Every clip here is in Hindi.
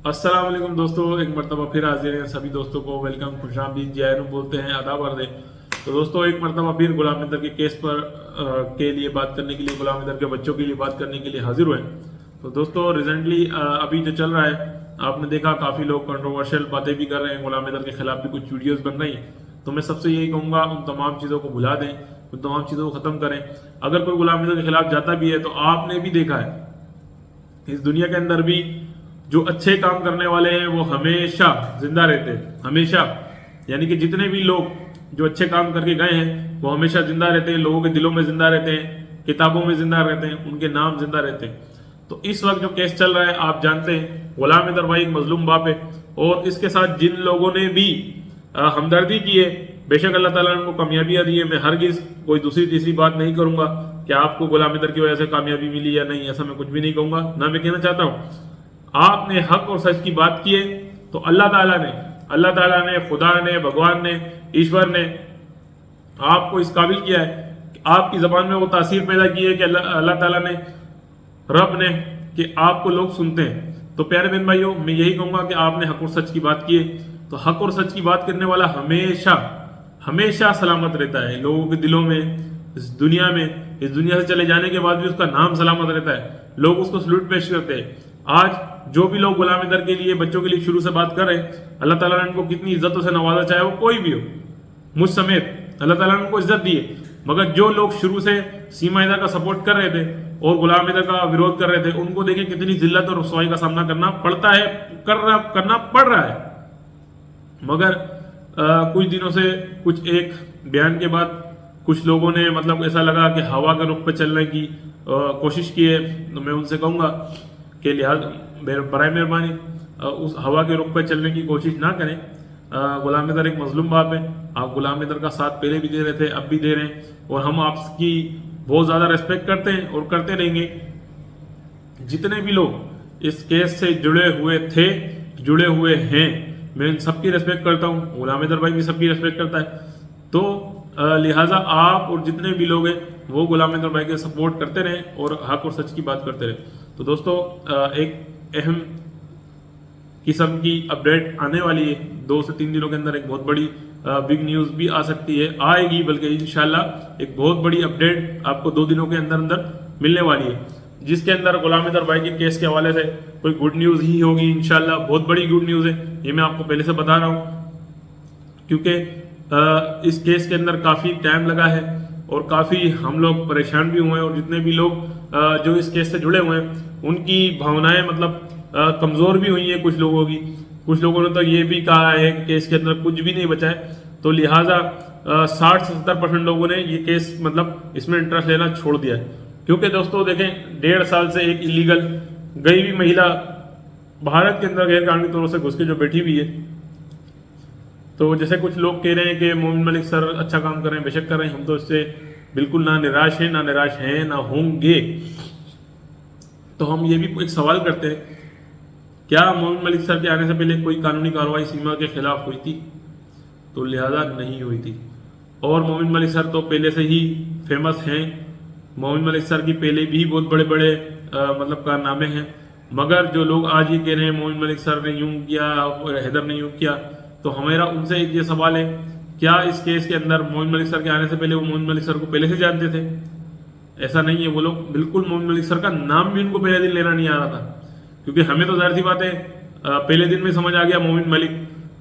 अस्सलाम वालेकुम दोस्तों, एक मरतबा फिर हाजिर हैं। सभी दोस्तों को वेलकम, खुशामदीद, जय बोलते हैं, आदाब अर्ज़ हैं। तो दोस्तों एक मरतबा फिर गुलाम नदर के केस पर के लिए बात करने के लिए, गुलाम नदर के बच्चों के लिए बात करने के लिए हाजिर हुए। तो दोस्तों रिसेंटली अभी जो चल रहा है, आपने देखा काफ़ी लोग कंट्रोवर्शियल बातें भी कर रहे हैं, गुलाम नदर के खिलाफ भी कुछ वीडियोस बन रही। तो मैं सबसे यही कहूँगा, उन तमाम चीज़ों को भुला दें, उन तमाम चीज़ों को ख़त्म करें। अगर कोई गुलाम नदर के खिलाफ जाता भी है तो आपने भी देखा है इस दुनिया के अंदर भी जो अच्छे काम करने वाले हैं वो हमेशा जिंदा रहते हैं, हमेशा। यानी कि जितने भी लोग जो अच्छे काम करके गए हैं वो हमेशा जिंदा रहते हैं, लोगों के दिलों में जिंदा रहते हैं, किताबों में जिंदा रहते हैं, उनके नाम जिंदा रहते हैं। तो इस वक्त जो केस चल रहा है, आप जानते हैं गुलाम नदर भाई एक मजलूम बाप है, और इसके साथ जिन लोगों ने भी हमदर्दी की है, बेशक अल्लाह ताला ने उनको कामयाबियां दी है। मैं हरगिज कोई दूसरी तीसरी बात नहीं करूंगा कि आपको गुलाम नदर की वजह से कामयाबी मिली या नहीं, ऐसा मैं कुछ भी नहीं कहूंगा। ना मैं कहना चाहता हूं, आपने हक और सच की बात की है तो अल्लाह ताला ने, खुदा ने, भगवान ने, ईश्वर ने आपको इस काबिल किया है कि आपकी जबान में वो तासीर पैदा की है कि अल्लाह ताला ने, रब ने, कि आपको लोग सुनते हैं। तो प्यारे बहन भाइयों, मैं यही कहूंगा कि आपने हक और सच की बात की है तो हक और सच की बात करने वाला हमेशा हमेशा सलामत रहता है लोगों के दिलों में, इस दुनिया में। इस दुनिया से चले जाने के बाद भी उसका नाम सलामत रहता है, लोग उसको सलूट पेश करते हैं। आज जो भी लोग गुलाम नदर के लिए, बच्चों के लिए शुरू से बात कर रहे हैं, अल्लाह ताला ने उनको कितनी इज्जतों से नवाजा, चाहे वो कोई भी हो, मुझ समेत अल्लाह ताला ने उनको इज्जत दी है। मगर जो लोग शुरू से सीमा इधर का सपोर्ट कर रहे थे और गुलाम नदर का विरोध कर रहे थे, उनको देखें कितनी जिल्लत और रसवाई का सामना करना पड़ता है, करना पड़ रहा है। मगर कुछ दिनों से, कुछ एक बयान के बाद कुछ लोगों ने, मतलब ऐसा लगा कि हवा के रुख पे चलने की कोशिश की है। तो मैं उनसे कहूँगा कि लिहाज बराए मेहरबानी उस हवा के रुख पे चलने की कोशिश ना करें। गुलाम नदर एक मजलूम बाप है, आप गुलाम नदर का साथ पहले भी दे रहे थे, अब भी दे रहे हैं, और हम आपकी बहुत ज़्यादा रेस्पेक्ट करते हैं और करते रहेंगे। जितने भी लोग इस केस से जुड़े हुए थे, जुड़े हुए हैं, मैं इन सबकी रेस्पेक्ट करता हूँ, गुलाम नदर भाई भी सबकी रेस्पेक्ट करता है। तो लिहाजा आप और जितने भी लोग हैं वो गुलाम नदर भाई के सपोर्ट करते रहें और हक और सच की बात करते रहें। तो दोस्तों एक अहम किस्म की अपडेट आने वाली है, 2 से 3 दिनों के अंदर एक बहुत बड़ी बिग न्यूज़ भी आ सकती है, आएगी, बल्कि इंशाल्लाह एक बहुत बड़ी अपडेट आपको 2 दिनों के अंदर अंदर मिलने वाली है, जिसके अंदर गुलाम नदर भाई के केस के हवाले से कोई गुड न्यूज़ ही होगी इंशाल्लाह। बहुत बड़ी गुड न्यूज़ है, ये मैं आपको पहले से बता रहा हूँ, क्योंकि इस केस के अंदर काफ़ी टाइम लगा है और काफ़ी हम लोग परेशान भी हुए हैं, और जितने भी लोग जो इस केस से जुड़े हुए हैं उनकी भावनाएं, मतलब कमज़ोर भी हुई हैं कुछ लोगों की। कुछ लोगों ने तो ये भी कहा है कि केस के अंदर कुछ भी नहीं बचा है। तो लिहाजा 60 से 70% लोगों ने ये केस, मतलब इसमें इंटरेस्ट लेना छोड़ दिया है। क्योंकि दोस्तों देखें, 1.5 साल से एक इलीगल गई हुई महिला भारत के अंदर गैर कानूनी तौर से घुस के जो बैठी हुई है, तो जैसे कुछ लोग कह रहे हैं कि मोमिन मलिक सर अच्छा काम कर रहे हैं, बेशक कर रहे हैं, हम तो इससे बिल्कुल ना निराश हैं, ना होंगे। तो हम ये भी एक सवाल करते हैं, क्या मोमिन मलिक सर के आने से पहले कोई कानूनी कार्रवाई सीमा के खिलाफ हुई थी? तो लिहाजा नहीं हुई थी। और मोमिन मलिक सर तो पहले से ही फेमस हैं, मोमिन मलिक सर की पहले भी बहुत बड़े बड़े मतलब कारनामे हैं। मगर जो लोग आज ये कह रहे हैं मोमिन मलिक सर ने यूं किया और हैदर ने यूं किया, तो हमारा उनसे एक ये सवाल है, क्या इस केस के अंदर मोमिन मलिक सर के आने से पहले वो मोमिन मलिक सर को पहले से जानते थे? ऐसा नहीं है, वो लोग बिल्कुल मोमिन मलिक सर का नाम भी उनको पहले दिन लेना नहीं आ रहा था, क्योंकि हमें तो जाहिर सी बात है पहले दिन में समझ आ गया मोमिन मलिक।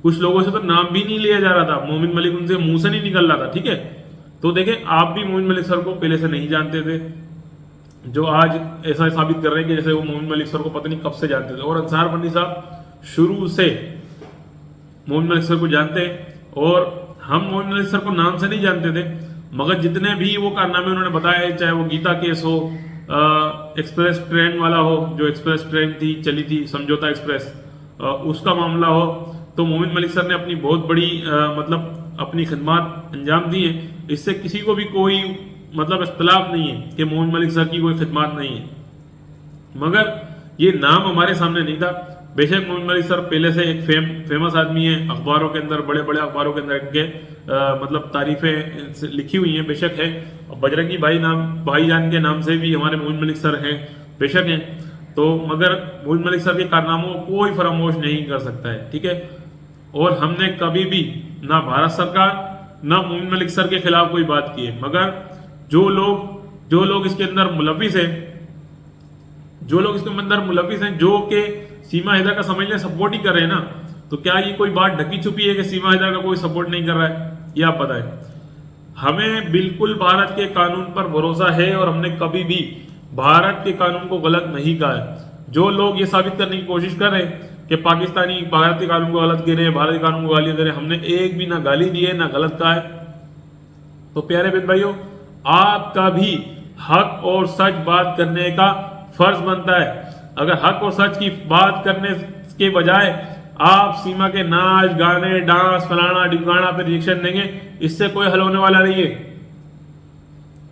कुछ लोगों से तो नाम भी नहीं लिया जा रहा था, मोमिन मलिक उनसे मुंह से नहीं निकल रहा था, ठीक है। तो देखें, आप भी मोमिन मलिक सर को पहले से नहीं जानते थे, जो आज ऐसा साबित कर रहे हैं कि जैसे वो मोमिन मलिक सर को पता नहीं कब से जानते थे। और अंसार बंदी साहब शुरू से मोमिन मलिक सर को जानते हैं, और हम मोमिन मलिक सर को नाम से नहीं जानते थे, मगर जितने भी वो कारनामे उन्होंने बताए, चाहे वो गीता केस हो, एक्सप्रेस ट्रेन वाला हो, जो एक्सप्रेस ट्रेन थी चली थी, समझौता एक्सप्रेस, उसका मामला हो, तो मोमिन मलिक सर ने अपनी बहुत बड़ी मतलब अपनी खिदमत अंजाम दी है। इससे किसी को भी कोई मतलब इख्तलाफ नहीं है कि मोमिन मलिक सर की कोई खिदमत नहीं है, मगर ये नाम हमारे सामने नहीं था। बेशक मोमिन मलिक सर पहले से एक फेमस आदमी है, अखबारों के अंदर, बड़े बड़े अखबारों के अंदर के मतलब तारीफें लिखी हुई हैं, बेशक है। बजरंगी भाईजान के नाम से भी हमारे मोमिन मलिक सर हैं, बेशक हैं। तो मगर मोइन मलिक सर के कारनामों को कोई फरामोश नहीं कर सकता है, ठीक है। और हमने कभी भी ना भारत सरकार ना मोइन मलिक सर के खिलाफ कोई बात की है, मगर जो लोग इसके अंदर मुलविस हैं, जो के सीमा हैदर का समझ लें सपोर्ट ही कर रहे हैं ना, तो क्या ये कोई बात ढकी छुपी है कि सीमा हैदर का कोई सपोर्ट नहीं कर रहा है? ये आप बताएं। हमें बिल्कुल भारत के कानून पर भरोसा है और हमने कभी भी भारत के कानून को गलत नहीं कहा है। जो लोग ये साबित करने की कोशिश कर रहे हैं कि पाकिस्तानी भारत के कानून को गलत कह रहे हैं, भारत के कानून को गाली दे रहे हैं, हमने एक भी ना गाली दी है ना गलत कहा है। तो प्यारे बहन भाइयों, आपका भी हक और सच बात करने का फर्ज बनता है। अगर हक और सच की बात करने के बजाय आप सीमा के नाच गाने डांस फलाना डिमकाना पे रिएक्शन देंगे, इससे कोई हल होने वाला नहीं है।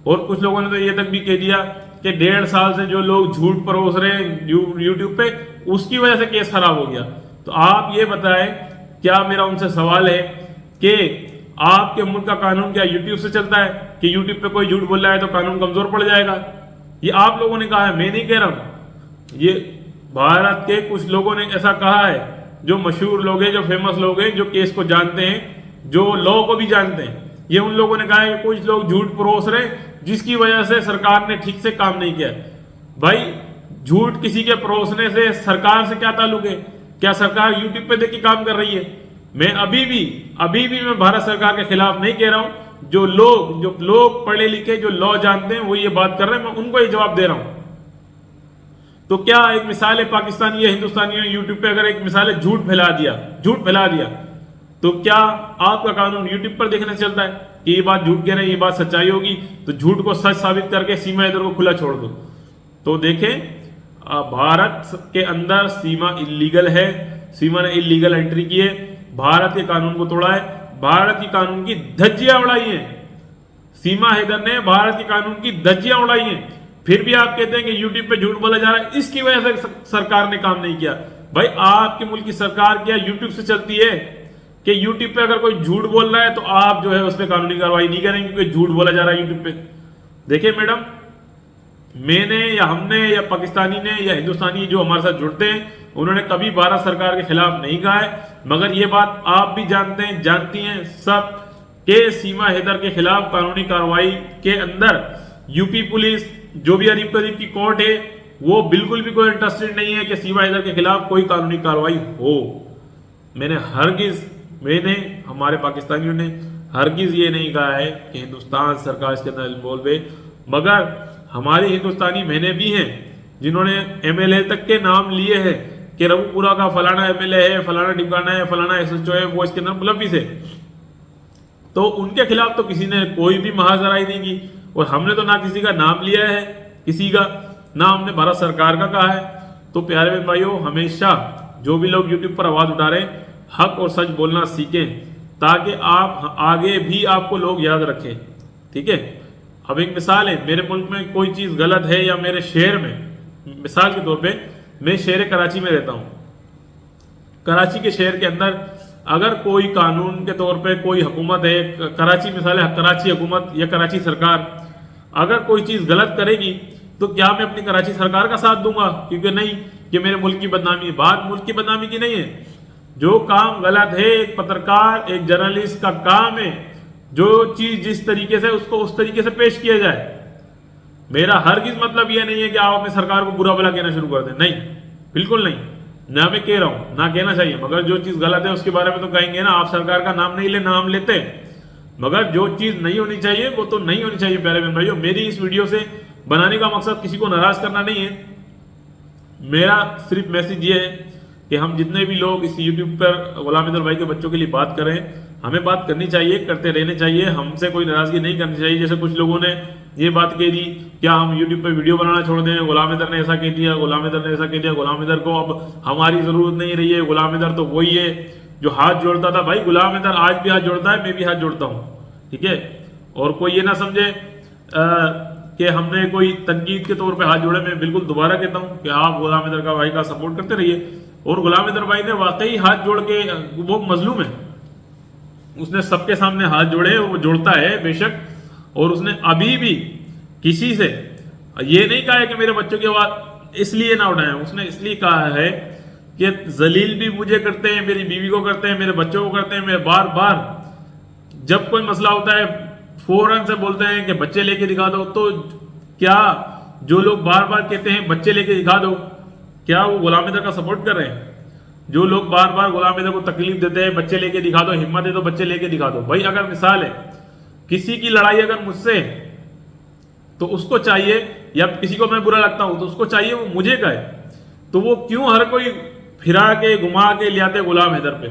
और कुछ लोगों ने तो ये तक भी कह दिया कि 1.5 साल से जो लोग झूठ परोस रहे हैं यूट्यूब पे, उसकी वजह से केस खराब हो गया। तो आप ये बताएं, क्या मेरा उनसे सवाल है कि आपके मुल्क का कानून क्या यूट्यूब से चलता है कि यूट्यूब पे कोई झूठ बोल रहा है तो कानून कमजोर पड़ जाएगा? ये आप लोगों ने कहा है, मैं नहीं कह रहा हूं। ये भारत के कुछ लोगों ने ऐसा कहा है, जो मशहूर लोग हैं, जो फेमस लोग हैं, जो केस को जानते हैं, जो लॉ को भी जानते हैं। ये उन लोगों ने कहा है कि कुछ लोग झूठ परोस रहे जिसकी वजह से सरकार ने ठीक से काम नहीं किया। भाई, झूठ किसी के परोसने से सरकार से क्या ताल्लुक है? क्या सरकार यूट्यूब पे देख के काम कर रही है? मैं अभी भी मैं भारत सरकार के खिलाफ नहीं कह रहा हूं। जो लोग पढ़े लिखे, जो लॉ जानते हैं, वो ये बात कर रहे हैं, मैं उनको ये जवाब दे रहा हूं। तो क्या एक मिसाल है, पाकिस्तानी या हिंदुस्तानियों ने यूट्यूब पे अगर एक मिसाल है झूठ फैला दिया, तो क्या आपका कानून यूट्यूब पर देखने से चलता है कि ये बात झूठ कह रहे हैं, ये बात सच्चाई होगी, तो झूठ को सच साबित करके सीमा हैदर को खुला छोड़ दो? तो देखें, भारत के अंदर सीमा इलीगल है, सीमा ने इलीगल एंट्री की है, भारत के कानून को तोड़ा है, भारत के कानून की धज्जियां उड़ाई हैं। सीमा हैदर ने भारत के कानून की धज्जियां उड़ाई हैं। फिर भी आप कहते हैं कि यूट्यूब पे झूठ बोला जा रहा है, इसकी वजह से सरकार ने काम नहीं किया। भाई, आपके मुल्क की सरकार क्या यूट्यूब से चलती है कि यूट्यूब पे अगर कोई झूठ बोल रहा है तो आप जो है उस पर कानूनी कार्रवाई नहीं करेंगे क्योंकि झूठ बोला जा रहा है यूट्यूब पे? देखिए मैडम, मैंने या हमने या पाकिस्तानी ने या हिंदुस्तानी जो हमारे साथ जुड़ते हैं, उन्होंने कभी भारत सरकार के खिलाफ नहीं कहा है, मगर ये बात आप भी जानती हैं सब के सीमा हैदर के खिलाफ कानूनी कार्रवाई के अंदर यूपी पुलिस, जो भी अरीब करीब की कोर्ट है, वो बिल्कुल भी कोई इंटरेस्टेड नहीं है कि सीमा हैदर के खिलाफ कोई कानूनी कार्रवाई हो। मैंने हमारे पाकिस्तानियों ने हरगिज ये नहीं कहा है कि हिंदुस्तान सरकार इसके अंदर इन्वॉल्व है, मगर हमारी हिंदुस्तानी बहनें भी हैं जिन्होंने एमएलए तक के नाम लिए हैं कि रघुपुरा का फलाना एमएलए है, फलाना डिमकाना है, फलाना एसएचओ है, वो इसके अंदर मुलविस है। तो उनके खिलाफ तो किसी ने कोई भी महाजराई नहीं की, और हमने तो ना किसी का नाम लिया है, किसी का ना हमने भारत सरकार का कहा है। तो प्यारे बहन भाइयों, हमेशा जो भी लोग यूट्यूब पर आवाज उठा रहे हैं, हक और सच बोलना सीखें, ताकि आप आगे भी आपको लोग याद रखें, ठीक है। अब एक मिसाल है, मेरे मुल्क में कोई चीज गलत है या मेरे शहर में, मिसाल के तौर पे मैं शहर कराची में रहता हूं, कराची के शहर के अंदर अगर कोई कानून के तौर पे कोई हुकूमत है, कराची मिसाल है, कराची हुकूमत या कराची सरकार अगर कोई चीज गलत करेगी, तो क्या मैं अपनी कराची सरकार का साथ दूंगा? क्योंकि नहीं, कि मेरे मुल्क की बदनामी है। बात मुल्क की बदनामी की नहीं है, जो काम गलत है, एक पत्रकार एक जर्नलिस्ट का काम है जो चीज जिस तरीके से उसको उस तरीके से पेश किया जाए। मेरा हरगिज मतलब यह नहीं है कि आप अपनी सरकार को बुरा भला कहना शुरू कर दें, नहीं, बिल्कुल नहीं, ना मैं कह रहा हूं, ना कहना चाहिए, मगर जो चीज गलत है उसके बारे में तो कहेंगे ना। आप सरकार का नाम नहीं ले, नाम लेते, मगर जो चीज नहीं होनी चाहिए वो तो नहीं होनी चाहिए। प्यारे बहन भाइयों, मेरी इस वीडियो से बनाने का मकसद किसी को नाराज करना नहीं है, मेरा सिर्फ मैसेज ये है कि हम जितने भी लोग इस यूट्यूब पर गुलाम हैदर भाई के बच्चों के लिए बात करें, हमें बात करनी चाहिए, करते रहने चाहिए, हमसे कोई नाराजगी नहीं करनी चाहिए। जैसे कुछ लोगों ने ये बात कह दी, क्या हम यूट्यूब पे वीडियो बनाना छोड़ दें, गुलाम हैदर ने ऐसा कह दिया, गुलाम हैदर ने ऐसा कह दिया, गुलाम हैदर को अब हमारी जरूरत नहीं रही है, गुलाम हैदर तो वही है जो हाथ जोड़ता था। भाई, गुलाम हैदर आज भी हाथ जोड़ता है, मैं भी हाथ जोड़ता हूँ, ठीक है। और कोई ये ना समझे कि हमने कोई तनकीद के तौर पे हाथ जोड़े। मैं बिल्कुल दोबारा कहता हूँ कि आप गुलाम हैदर का भाई का सपोर्ट करते रहिए। और गुलाम हैदर भाई ने वाकई हाथ जोड़ के, वो मजलूम है, उसने सबके सामने हाथ जोड़े, वो जोड़ता है बेशक, और उसने अभी भी किसी से ये नहीं कहा है कि मेरे बच्चों की आवाज इसलिए ना उठाएं, उसने इसलिए कहा है कि जलील भी मुझे करते हैं, मेरी बीवी को करते हैं, मेरे बच्चों को करते हैं। मैं बार बार जब कोई मसला होता है फौरन से बोलते हैं कि बच्चे लेके दिखा दो। तो क्या जो लोग बार बार कहते हैं बच्चे लेके दिखा दो, क्या वो गुलाम हैदर का सपोर्ट कर रहे हैं? जो लोग बार बार गुलाम हैदर को तकलीफ देते हैं बच्चे लेके दिखा दो, हिम्मत है तो बच्चे लेके दिखा दो। भाई अगर मिसाल है किसी की लड़ाई अगर मुझसे, तो उसको चाहिए, या किसी को मैं बुरा लगता हूं तो उसको चाहिए वो मुझे कहे, तो वो क्यों हर कोई फिरा के घुमा के ले आते गुलाम हैदर पे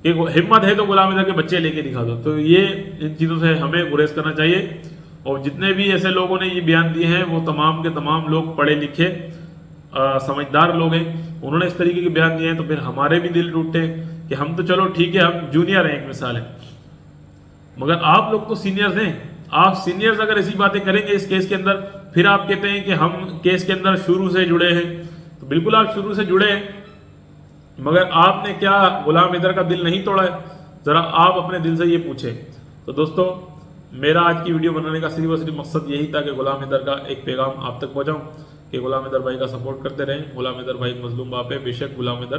कि हिम्मत है तो गुलाम हैदर के बच्चे लेके दिखा दो। तो ये इन चीज़ों से हमें गुरेज करना चाहिए। और जितने भी ऐसे लोगों ने ये बयान दिए हैं वो तमाम के तमाम लोग पढ़े लिखे समझदार लोग हैं, उन्होंने इस तरीके के बयान दिए हैं। तो फिर हमारे भी दिल टूटते हैं कि हम तो चलो ठीक है, हम जूनियर हैं, एक मिसाल है, मगर आप लोग तो सीनियर्स हैं। आप सीनियर्स अगर ऐसी बातें करेंगे इस केस के अंदर, फिर आप कहते हैं कि हम केस के अंदर शुरू से जुड़े हैं, तो बिल्कुल आप शुरू से जुड़े हैं, मगर आपने क्या गुलाम हैदर का दिल नहीं तोड़ा है? जरा आप अपने दिल से ये पूछें। तो दोस्तों, मेरा आज की वीडियो बनाने का सिर्फ और सिर्फ मकसद यही था कि गुलाम हैदर का एक पैगाम आप तक पहुंचाऊं कि गुलाम हैदर भाई का सपोर्ट करते रहें। गुलाम हैदर भाई मजलूम बाप है, बेशक गुलाम हैदर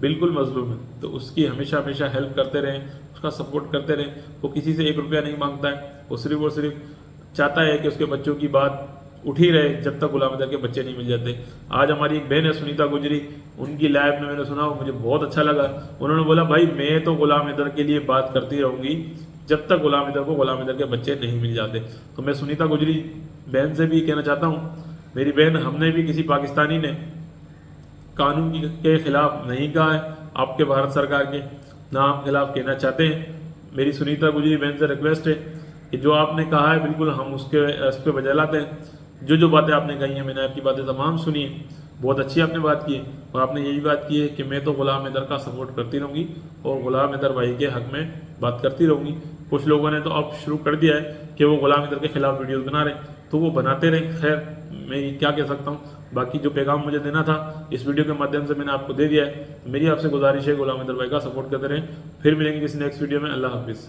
बिल्कुल मजलूम है, तो उसकी हमेशा हमेशा हेल्प करते रहें, उसका सपोर्ट करते रहें। वो किसी से 1 रुपया नहीं मांगता है, वो सिर्फ और सिर्फ चाहता है कि उसके बच्चों की बात उठी रहे जब तक गुलाम हैदर के बच्चे नहीं मिल जाते। आज हमारी एक बहन है सुनीता गुजरी, उनकी लाइव में मैंने सुना, मुझे बहुत अच्छा लगा। उन्होंने बोला भाई मैं तो गुलाम हैदर के लिए बात करती रहूंगी जब तक गुलाम हैदर को गुलाम हैदर के बच्चे नहीं मिल जाते। तो मैं सुनीता गुजरी बहन से भी कहना चाहता हूँ, मेरी बहन, हमने भी किसी पाकिस्तानी ने कानून के खिलाफ नहीं कहा है, आपके भारत सरकार के ना हम खिलाफ कहना चाहते हैं। मेरी सुनीता गुजरी बहन से रिक्वेस्ट है कि जो आपने कहा है बिल्कुल हम उस पर वजह लाते हैं। जो बातें आपने कही हैं, मैंने आपकी बातें तमाम सुनी है, बहुत अच्छी आपने बात की है, और आपने यही बात की है कि मैं तो गुलाम हैदर का सपोर्ट करती रहूँगी और गुलाम हैदर भाई के हक में बात करती रहूँगी। कुछ लोगों ने तो अब शुरू कर दिया है कि वो गुलाम हैदर के खिलाफ वीडियोस बना रहे, तो वो बनाते रहे। खैर मैं क्या कह सकता हूँ, बाकी जो पैगाम मुझे देना था इस वीडियो के माध्यम से मैंने आपको दे दिया है। मेरी आपसे गुजारिश है गुलाम हैदर भाई का सपोर्ट करते रहें। फिर मिलेंगे किसी नेक्स्ट वीडियो में। अल्लाह हाफिज़।